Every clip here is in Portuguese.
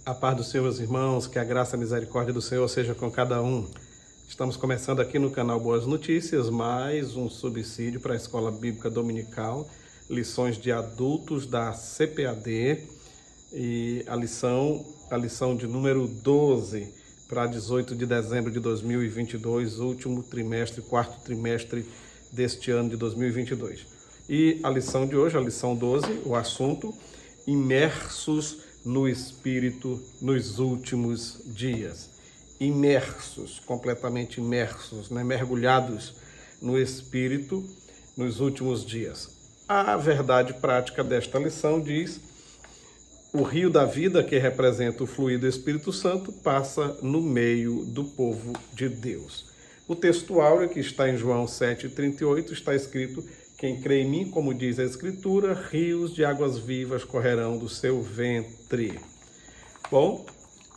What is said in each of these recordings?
A paz do Senhor, meus irmãos, que a graça e a misericórdia do Senhor seja com cada um. Estamos começando aqui no canal Boas Notícias, mais um subsídio para a Escola Bíblica Dominical, lições de adultos da CPAD e a lição de número 12 para 18 de dezembro de 2022, último trimestre, quarto trimestre deste ano de 2022. E a lição de hoje, a lição 12, o assunto, imersos no Espírito nos últimos dias. Imersos, completamente imersos, né? Mergulhados no Espírito nos últimos dias. A verdade prática desta lição diz: o rio da vida, que representa o fluir do Espírito Santo, passa no meio do povo de Deus. O texto áureo, que está em João 7,38, está escrito: quem crê em mim, como diz a Escritura, rios de águas vivas correrão do seu ventre. Bom,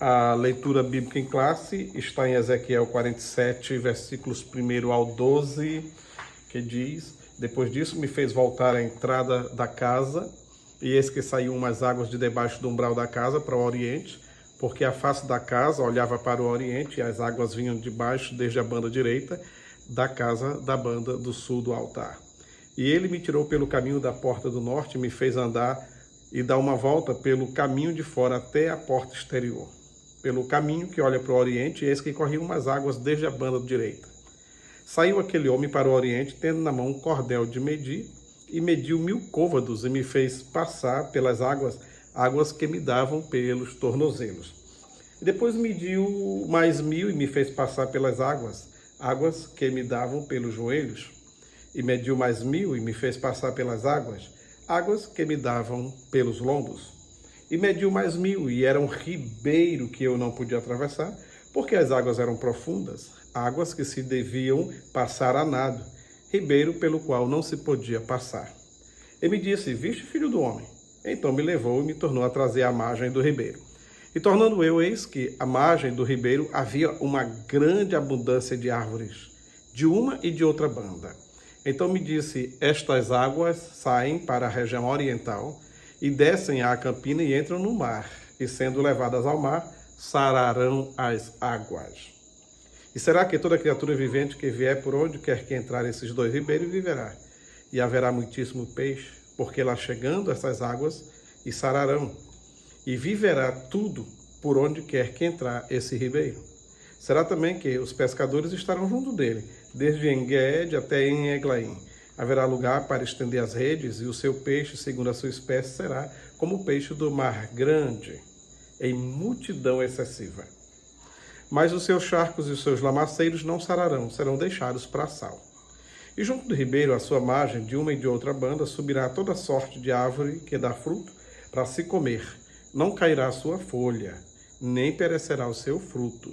a leitura bíblica em classe está em Ezequiel 47, versículos 1 ao 12, que diz: depois disso me fez voltar à entrada da casa, e eis que saíam umas águas de debaixo do umbral da casa para o oriente, porque a face da casa olhava para o oriente, e as águas vinham de baixo, desde a banda direita da casa da banda do sul do altar. E ele me tirou pelo caminho da porta do norte, e me fez andar e dar uma volta pelo caminho de fora até a porta exterior, pelo caminho que olha para o oriente, e eis que corriam umas águas desde a banda direita. Saiu aquele homem para o oriente, tendo na mão um cordel de medir, e mediu 1000 côvados, e me fez passar pelas águas que me davam pelos tornozelos. E depois mediu mais 1000, e me fez passar pelas águas que me davam pelos joelhos. E mediu mais 1000, e me fez passar pelas águas que me davam pelos lombos. E mediu mais 1000, e era um ribeiro que eu não podia atravessar, porque as águas eram profundas, águas que se deviam passar a nado, ribeiro pelo qual não se podia passar. E me disse: viste, filho do homem? Então me levou e me tornou a trazer à margem do ribeiro. E tornando eu, eis que à margem do ribeiro havia uma grande abundância de árvores, de uma e de outra banda. Então me disse: estas águas saem para a região oriental e descem à campina e entram no mar, e sendo levadas ao mar, sararão as águas. E será que toda criatura vivente que vier por onde quer que entrar esses dois ribeiros viverá? E haverá muitíssimo peixe, porque lá chegando essas águas e sararão, e viverá tudo por onde quer que entrar esse ribeiro. Será também que os pescadores estarão junto dele, desde En-Gede até em Eglaim. Haverá lugar para estender as redes, e o seu peixe, segundo a sua espécie, será como o peixe do mar grande, em multidão excessiva. Mas os seus charcos e os seus lamaceiros não sararão, serão deixados para sal. E junto do ribeiro, à sua margem, de uma e de outra banda, subirá toda sorte de árvore que dá fruto para se comer. Não cairá a sua folha, nem perecerá o seu fruto.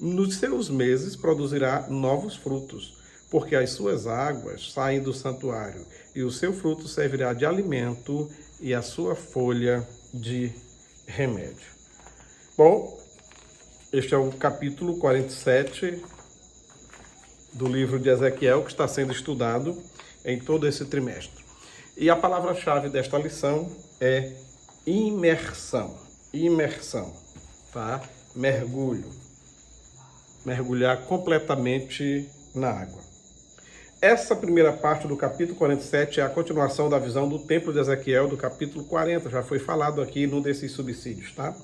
Nos seus meses produzirá novos frutos, porque as suas águas saem do santuário, e o seu fruto servirá de alimento, e a sua folha de remédio. Bom, este é o capítulo 47 do livro de Ezequiel, que está sendo estudado em todo esse trimestre. E a palavra-chave desta lição é imersão. Imersão, tá? Mergulho. Mergulhar completamente na água. Essa primeira parte do capítulo 47 é a continuação da visão do templo de Ezequiel, do capítulo 40, já foi falado aqui num desses subsídios, tá?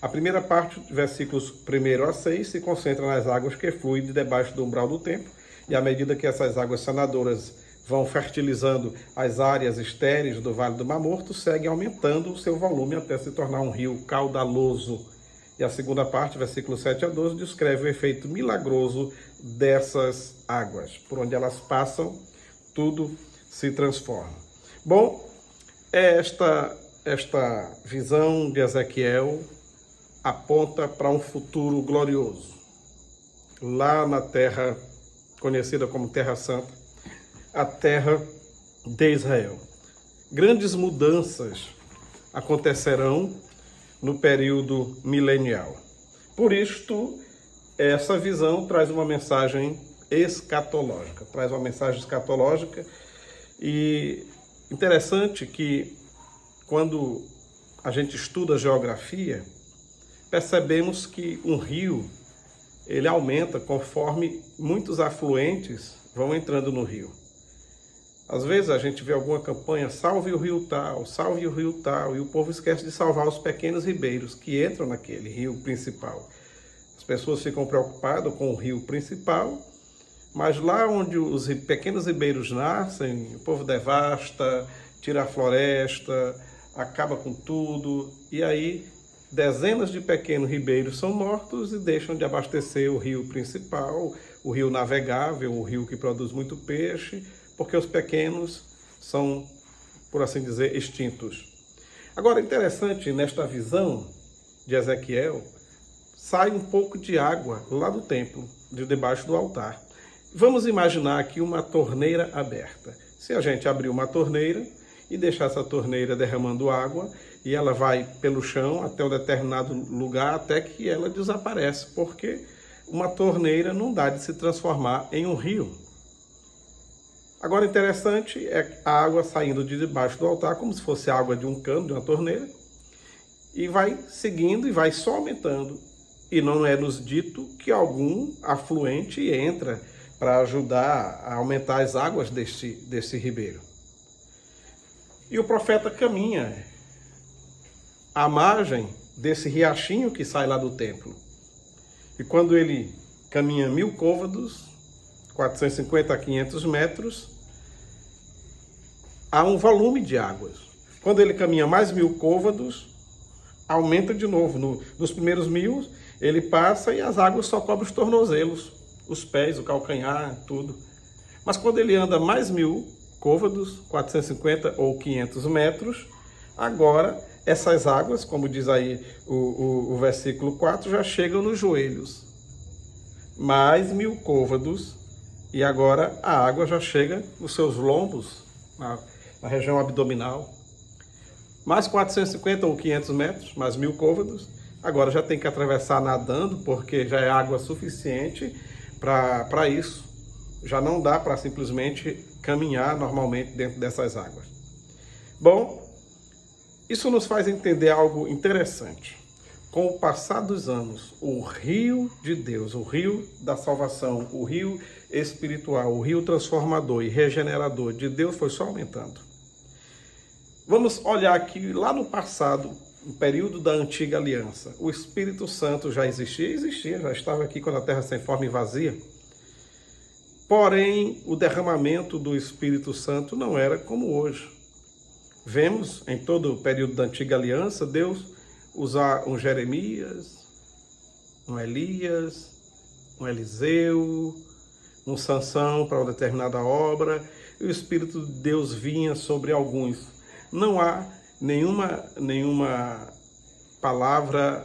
A primeira parte, versículos 1 a 6, se concentra nas águas que fluem de debaixo do umbral do templo, e à medida que essas águas sanadoras vão fertilizando as áreas estéreis do Vale do Mar Morto, seguem aumentando o seu volume até se tornar um rio caudaloso. E a segunda parte, versículos 7 a 12, descreve o efeito milagroso dessas águas. Por onde elas passam, tudo se transforma. Bom, esta visão de Ezequiel aponta para um futuro glorioso. Lá na terra conhecida como Terra Santa, a terra de Israel. Grandes mudanças acontecerão no período milenial. Por isto, essa visão traz uma mensagem escatológica. E interessante que quando a gente estuda geografia, percebemos que um rio, ele aumenta conforme muitos afluentes vão entrando no rio. Às vezes a gente vê alguma campanha, salve o rio tal, e o povo esquece de salvar os pequenos ribeiros que entram naquele rio principal. As pessoas ficam preocupadas com o rio principal, mas lá onde os pequenos ribeiros nascem, o povo devasta, tira a floresta, acaba com tudo, e aí dezenas de pequenos ribeiros são mortos e deixam de abastecer o rio principal, o rio navegável, o rio que produz muito peixe, porque os pequenos são, por assim dizer, extintos. Agora, interessante, nesta visão de Ezequiel, sai um pouco de água lá do templo, de debaixo do altar. Vamos imaginar aqui uma torneira aberta. Se a gente abrir uma torneira e deixar essa torneira derramando água, e ela vai pelo chão até um determinado lugar, até que ela desaparece, porque uma torneira não dá de se transformar em um rio. Agora, interessante é a água saindo de debaixo do altar, como se fosse água de um cano, de uma torneira, e vai seguindo e vai só aumentando. E não é nos dito que algum afluente entra para ajudar a aumentar as águas desse ribeiro. E o profeta caminha à margem desse riachinho que sai lá do templo. E quando ele caminha 1000 côvados, 450 a 500 metros, há um volume de águas. Quando ele caminha mais 1000 côvados, aumenta de novo. Nos primeiros 1000, ele passa e as águas só cobrem os tornozelos, os pés, o calcanhar, tudo. Mas quando ele anda mais 1000 côvados, 450 ou 500 metros, agora essas águas, como diz aí o versículo 4, já chegam nos joelhos. Mais 1000 côvados, e agora a água já chega nos seus lombos, na região abdominal. Mais 450 ou 500 metros, mais 1000 côvados, agora já tem que atravessar nadando, porque já é água suficiente para isso. Já não dá para simplesmente caminhar normalmente dentro dessas águas. Bom, isso nos faz entender algo interessante. Com o passar dos anos, o rio de Deus, o rio da salvação, o rio espiritual, o rio transformador e regenerador de Deus foi só aumentando. Vamos olhar aqui lá no passado, no período da antiga aliança. O Espírito Santo já existia, já estava aqui quando a terra sem forma e vazia. Porém, o derramamento do Espírito Santo não era como hoje. Vemos em todo o período da antiga aliança Deus usar um Jeremias, um Elias, um Eliseu, um Sansão para uma determinada obra, e o Espírito de Deus vinha sobre alguns. Não há nenhuma palavra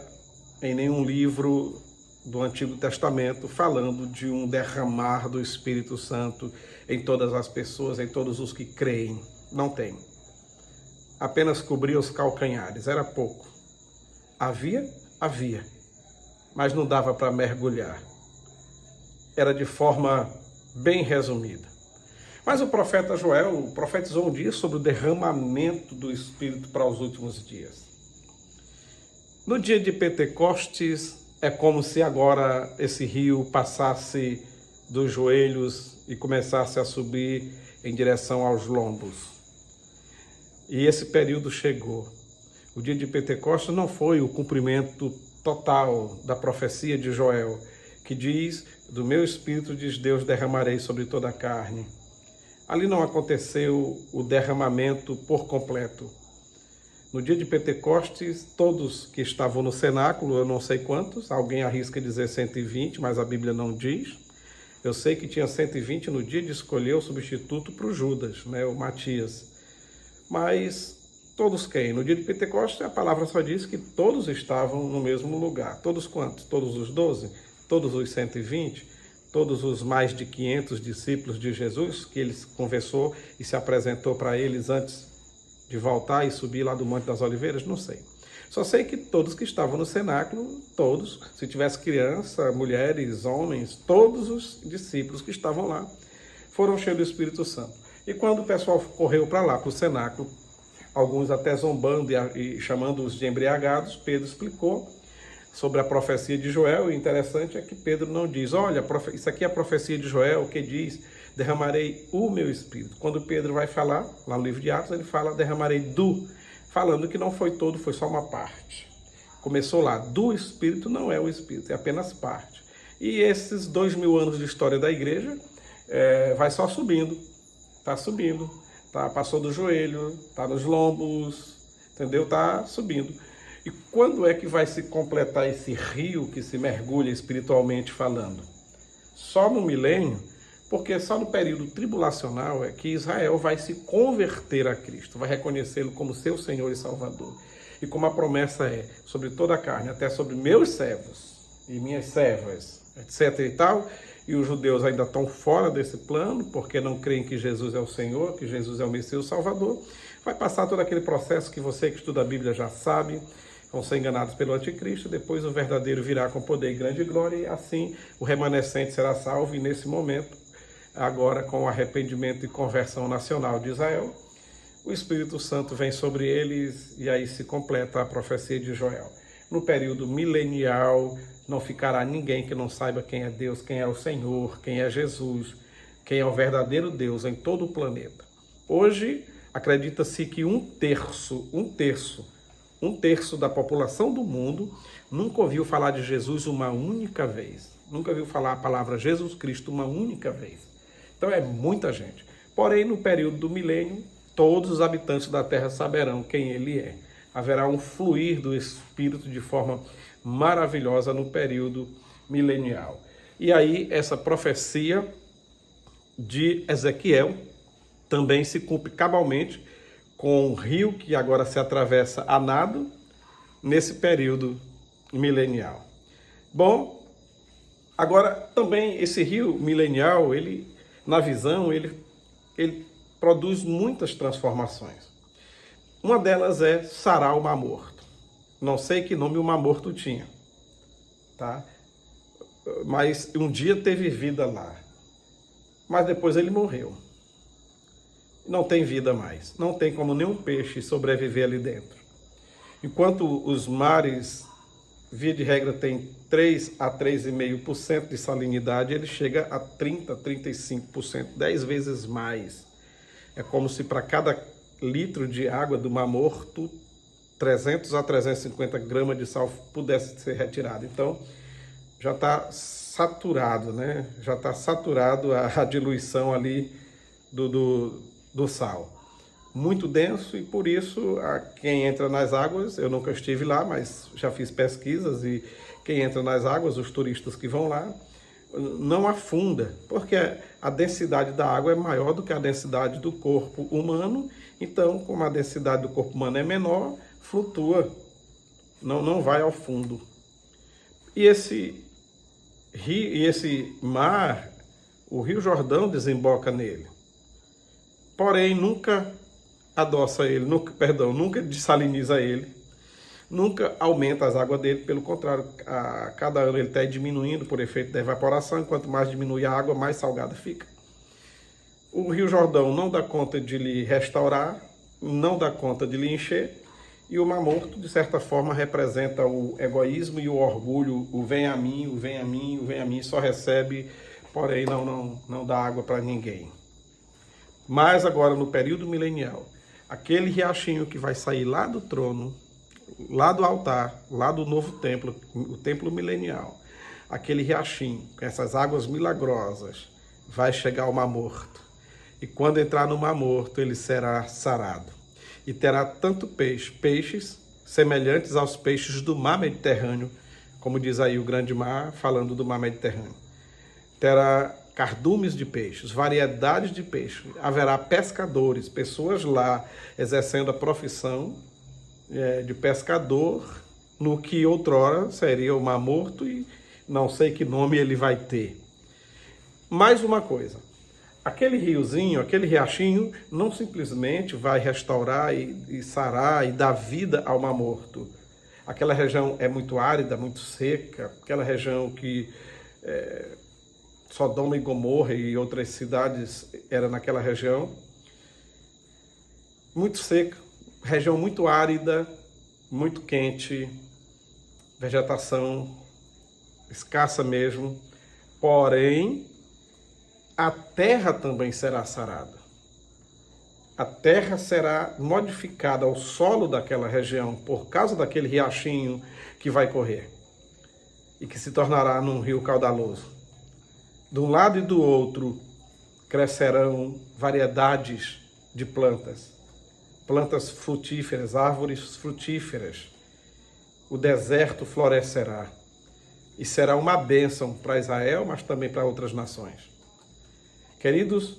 em nenhum livro do Antigo Testamento falando de um derramar do Espírito Santo em todas as pessoas, em todos os que creem. Não tem. Apenas cobria os calcanhares, era pouco. Havia, mas não dava para mergulhar. Era de forma bem resumida. Mas o profeta Joel profetizou um dia sobre o derramamento do Espírito para os últimos dias. No dia de Pentecostes, é como se agora esse rio passasse dos joelhos e começasse a subir em direção aos lombos. E esse período chegou. O dia de Pentecostes não foi o cumprimento total da profecia de Joel, que diz, do meu Espírito, diz Deus, derramarei sobre toda a carne. Ali não aconteceu o derramamento por completo. No dia de Pentecostes, todos que estavam no cenáculo, eu não sei quantos, alguém arrisca dizer 120, mas a Bíblia não diz. Eu sei que tinha 120 no dia de escolher o substituto para o Judas, o Matias. Mas todos quem? No dia de Pentecostes, a palavra só diz que todos estavam no mesmo lugar. Todos quantos? Todos os 12? Todos os 120? Todos os mais de 500 discípulos de Jesus, que ele conversou e se apresentou para eles antes de voltar e subir lá do Monte das Oliveiras? Não sei. Só sei que todos que estavam no cenáculo, todos, se tivesse criança, mulheres, homens, todos os discípulos que estavam lá, foram cheios do Espírito Santo. E quando o pessoal correu para lá, para o cenáculo, alguns até zombando e chamando-os de embriagados, Pedro explicou: sobre a profecia de Joel. O interessante é que Pedro não diz, olha, isso aqui é a profecia de Joel, que diz, derramarei o meu Espírito. Quando Pedro vai falar, lá no livro de Atos, ele fala, derramarei falando que não foi todo, foi só uma parte. Começou lá, do Espírito não é o Espírito, é apenas parte. E esses 2000 anos de história da igreja vai só subindo, tá, passou do joelho, tá nos lombos, entendeu? Tá subindo. E quando é que vai se completar esse rio que se mergulha espiritualmente falando? Só no milênio, porque só no período tribulacional é que Israel vai se converter a Cristo, vai reconhecê-lo como seu Senhor e Salvador. E como a promessa é sobre toda a carne, até sobre meus servos e minhas servas, etc. e tal, e os judeus ainda estão fora desse plano, porque não creem que Jesus é o Senhor, que Jesus é o Messias, o Salvador, vai passar todo aquele processo que você que estuda a Bíblia já sabe, vão ser enganados pelo anticristo, depois o verdadeiro virá com poder e grande glória, e assim o remanescente será salvo, e nesse momento, agora com o arrependimento e conversão nacional de Israel, o Espírito Santo vem sobre eles, e aí se completa a profecia de Joel. No período milenial, não ficará ninguém que não saiba quem é Deus, quem é o Senhor, quem é Jesus, quem é o verdadeiro Deus em todo o planeta. Hoje, acredita-se que um terço da população do mundo nunca ouviu falar de Jesus uma única vez. Nunca ouviu falar a palavra Jesus Cristo uma única vez. Então é muita gente. Porém, no período do milênio, todos os habitantes da terra saberão quem ele é. Haverá um fluir do Espírito de forma maravilhosa no período milenial. E aí, essa profecia de Ezequiel também se cumpre cabalmente com o rio que agora se atravessa a nado nesse período milenial. Bom, agora também esse rio milenial, ele, na visão, ele produz muitas transformações. Uma delas é sarar o Mar Morto. Não sei que nome o Mar Morto tinha, tá? Mas um dia teve vida lá. Mas depois ele morreu. Não tem vida mais. Não tem como nenhum peixe sobreviver ali dentro. Enquanto os mares, via de regra, tem 3 a 3,5% de salinidade, ele chega a 30, 35%, 10 vezes mais. É como se para cada litro de água do Mar Morto, 300 a 350 gramas de sal pudesse ser retirado. Então, já está saturado, né? Já está saturado a diluição ali do sal. Muito denso, e por isso quem entra nas águas, eu nunca estive lá, mas já fiz pesquisas, e quem entra nas águas, os turistas que vão lá, não afunda, porque a densidade da água é maior do que a densidade do corpo humano. Então, como a densidade do corpo humano é menor, flutua, não vai ao fundo. E esse rio, e esse mar, o Rio Jordão desemboca nele. Porém, nunca adoça ele, nunca dessaliniza ele, nunca aumenta as águas dele, pelo contrário, a cada ano ele está diminuindo por efeito da evaporação, e quanto mais diminui a água, mais salgada fica. O Rio Jordão não dá conta de lhe restaurar, não dá conta de lhe encher, e o Mar Morto, de certa forma, representa o egoísmo e o orgulho, o vem a mim, o vem a mim, o vem a mim, só recebe, porém não dá água para ninguém. Mas agora, no período milenial, aquele riachinho que vai sair lá do trono, lá do altar, lá do novo templo, o templo milenial, aquele riachinho, com essas águas milagrosas, vai chegar ao Mar Morto. E quando entrar no Mar Morto, ele será sarado. E terá tanto peixes semelhantes aos peixes do Mar Mediterrâneo, como diz aí o grande mar, falando do Mar Mediterrâneo. Terá cardumes de peixes, variedades de peixes. Haverá pescadores, pessoas lá exercendo a profissão de pescador, no que outrora seria o Mar Morto, e não sei que nome ele vai ter. Mais uma coisa, aquele riozinho, aquele riachinho, não simplesmente vai restaurar e sarar e dar vida ao Mar Morto. Aquela região é muito árida, muito seca, aquela região que Sodoma e Gomorra e outras cidades era naquela região, muito seca, região muito árida, muito quente, vegetação escassa mesmo, porém a terra também será sarada. A terra será modificada, o solo daquela região, por causa daquele riachinho que vai correr e que se tornará num rio caudaloso. De um lado e do outro crescerão variedades de plantas, plantas frutíferas, árvores frutíferas. O deserto florescerá e será uma bênção para Israel, mas também para outras nações. Queridos,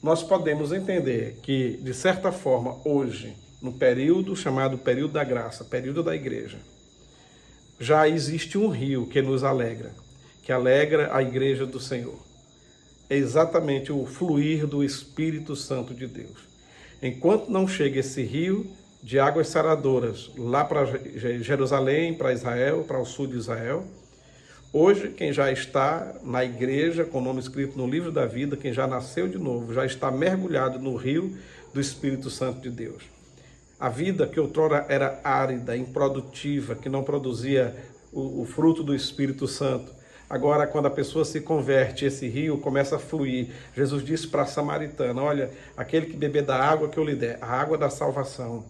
nós podemos entender que, de certa forma, hoje, no período chamado período da graça, período da igreja, já existe um rio que nos alegra, que alegra a igreja do Senhor. É exatamente o fluir do Espírito Santo de Deus. Enquanto não chega esse rio de águas saradoras lá para Jerusalém, para Israel, para o sul de Israel, hoje, quem já está na igreja, com o nome escrito no livro da vida, quem já nasceu de novo, já está mergulhado no rio do Espírito Santo de Deus. A vida que outrora era árida, improdutiva, que não produzia o fruto do Espírito Santo, agora, quando a pessoa se converte, esse rio começa a fluir. Jesus disse para a samaritana, olha, aquele que beber da água que eu lhe der, a água da salvação,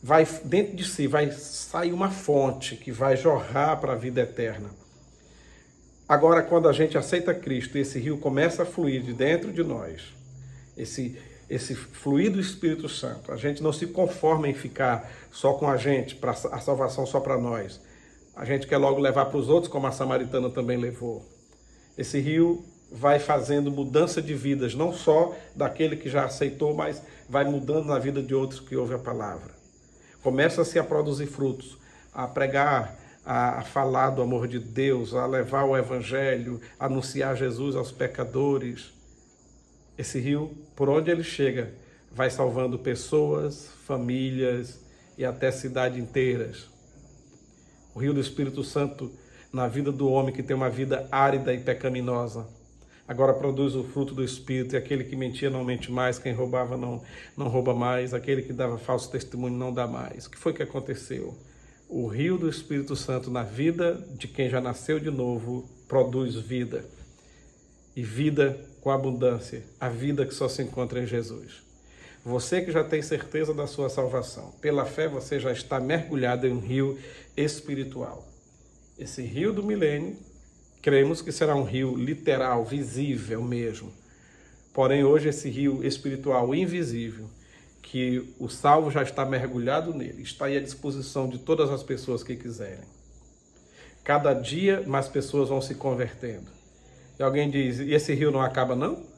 vai dentro de si, vai sair uma fonte que vai jorrar para a vida eterna. Agora, quando a gente aceita Cristo, esse rio começa a fluir de dentro de nós, esse fluir do Espírito Santo, a gente não se conforma em ficar só com a gente, para a salvação só para nós. A gente quer logo levar para os outros, como a samaritana também levou. Esse rio vai fazendo mudança de vidas, não só daquele que já aceitou, mas vai mudando na vida de outros que ouvem a palavra. Começa-se a produzir frutos, a pregar, a falar do amor de Deus, a levar o Evangelho, a anunciar Jesus aos pecadores. Esse rio, por onde ele chega, vai salvando pessoas, famílias e até cidades inteiras. O rio do Espírito Santo na vida do homem que tem uma vida árida e pecaminosa. Agora produz o fruto do Espírito, e aquele que mentia não mente mais, quem roubava não rouba mais, aquele que dava falso testemunho não dá mais. O que foi que aconteceu? O rio do Espírito Santo na vida de quem já nasceu de novo produz vida. E vida com abundância, a vida que só se encontra em Jesus. Você que já tem certeza da sua salvação, pela fé você já está mergulhado em um rio espiritual. Esse rio do milênio, cremos que será um rio literal, visível mesmo. Porém, hoje esse rio espiritual invisível, que o salvo já está mergulhado nele, está aí à disposição de todas as pessoas que quiserem. Cada dia mais pessoas vão se convertendo. E alguém diz, e esse rio não acaba não?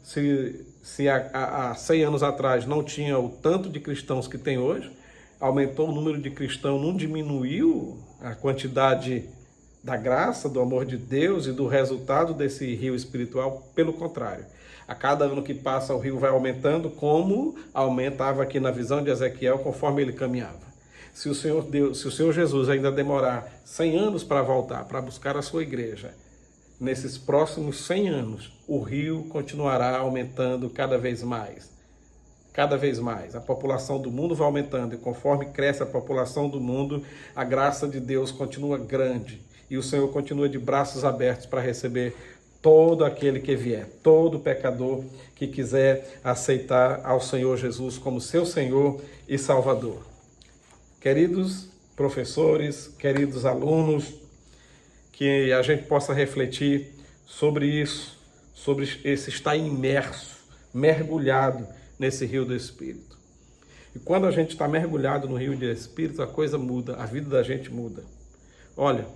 Se há 100 anos atrás não tinha o tanto de cristãos que tem hoje, aumentou o número de cristãos, não diminuiu a quantidade da graça, do amor de Deus e do resultado desse rio espiritual, pelo contrário. A cada ano que passa o rio vai aumentando, como aumentava aqui na visão de Ezequiel, conforme ele caminhava. Se o Senhor Jesus ainda demorar 100 anos para voltar, para buscar a sua igreja, nesses próximos 100 anos, o rio continuará aumentando cada vez mais. Cada vez mais. A população do mundo vai aumentando, e conforme cresce a população do mundo, a graça de Deus continua grande. E o Senhor continua de braços abertos para receber todo aquele que vier, todo pecador que quiser aceitar ao Senhor Jesus como seu Senhor e Salvador. Queridos professores, queridos alunos, que a gente possa refletir sobre isso, sobre esse estar imerso, mergulhado nesse rio do Espírito. E quando a gente está mergulhado no rio do Espírito, a coisa muda, a vida da gente muda. Olha,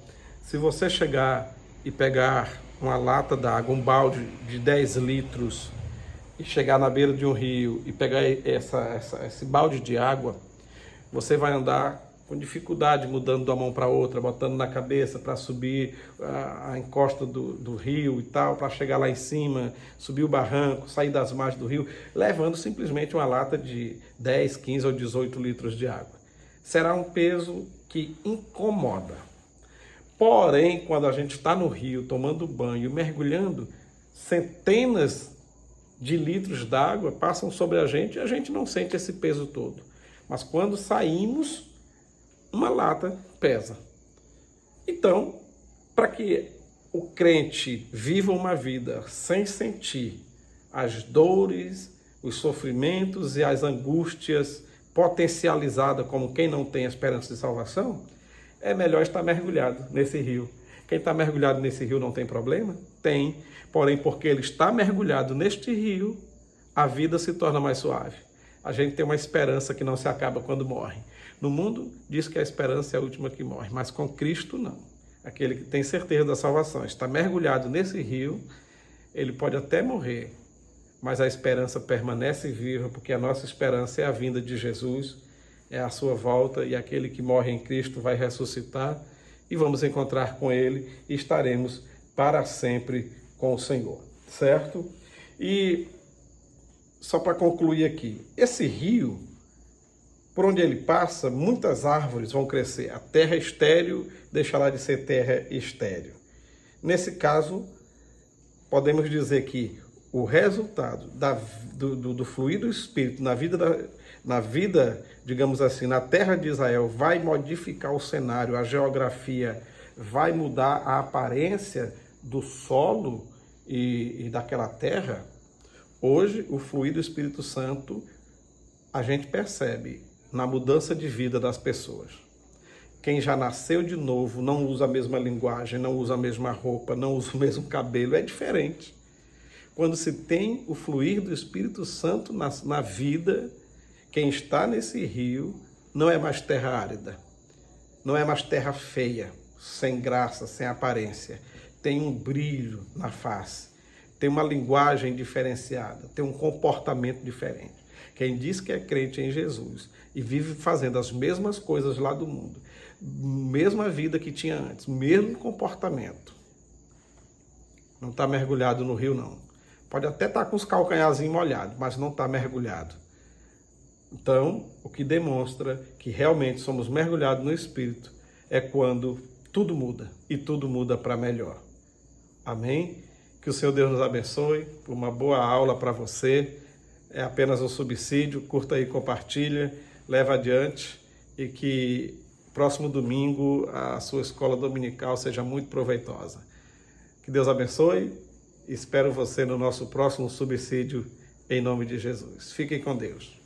se você chegar e pegar uma lata d'água, um balde de 10 litros, e chegar na beira de um rio e pegar esse balde de água, você vai andar com dificuldade, mudando de uma mão para outra, botando na cabeça para subir a encosta do rio e tal, para chegar lá em cima, subir o barranco, sair das margens do rio, levando simplesmente uma lata de 10, 15 ou 18 litros de água. Será um peso que incomoda. Porém, quando a gente está no rio, tomando banho, mergulhando, centenas de litros d'água passam sobre a gente e a gente não sente esse peso todo. Mas quando saímos, uma lata pesa. Então, para que o crente viva uma vida sem sentir as dores, os sofrimentos e as angústias potencializadas como quem não tem esperança de salvação, é melhor estar mergulhado nesse rio. Quem está mergulhado nesse rio não tem problema? Tem. Porém, porque ele está mergulhado neste rio, a vida se torna mais suave. A gente tem uma esperança que não se acaba quando morre. No mundo, diz que a esperança é a última que morre, mas com Cristo não. Aquele que tem certeza da salvação, está mergulhado nesse rio, ele pode até morrer, mas a esperança permanece viva, porque a nossa esperança é a vinda de Jesus, é a sua volta, e aquele que morre em Cristo vai ressuscitar, e vamos encontrar com ele, e estaremos para sempre com o Senhor, certo? E só para concluir aqui, esse rio, por onde ele passa, muitas árvores vão crescer. A terra estéril deixará de ser terra estéril. Nesse caso, podemos dizer que o resultado do fluir do Espírito na vida, digamos assim, na terra de Israel, vai modificar o cenário, a geografia, vai mudar a aparência do solo e daquela terra. Hoje, o fluir do Espírito Santo, a gente percebe na mudança de vida das pessoas. Quem já nasceu de novo não usa a mesma linguagem, não usa a mesma roupa, não usa o mesmo cabelo, é diferente. Quando se tem o fluir do Espírito Santo na vida, quem está nesse rio não é mais terra árida, não é mais terra feia, sem graça, sem aparência. Tem um brilho na face, tem uma linguagem diferenciada, tem um comportamento diferente. Quem diz que é crente em Jesus e vive fazendo as mesmas coisas lá do mundo, mesma vida que tinha antes, mesmo comportamento, não está mergulhado no rio, não. Pode até estar com os calcanharzinhos molhados, mas não está mergulhado. Então, o que demonstra que realmente somos mergulhados no Espírito é quando tudo muda, e tudo muda para melhor. Amém? Que o Senhor Deus nos abençoe, uma boa aula para você. É apenas um subsídio, curta aí, compartilha, leva adiante, e que próximo domingo a sua escola dominical seja muito proveitosa. Que Deus abençoe, espero você no nosso próximo subsídio, em nome de Jesus. Fiquem com Deus.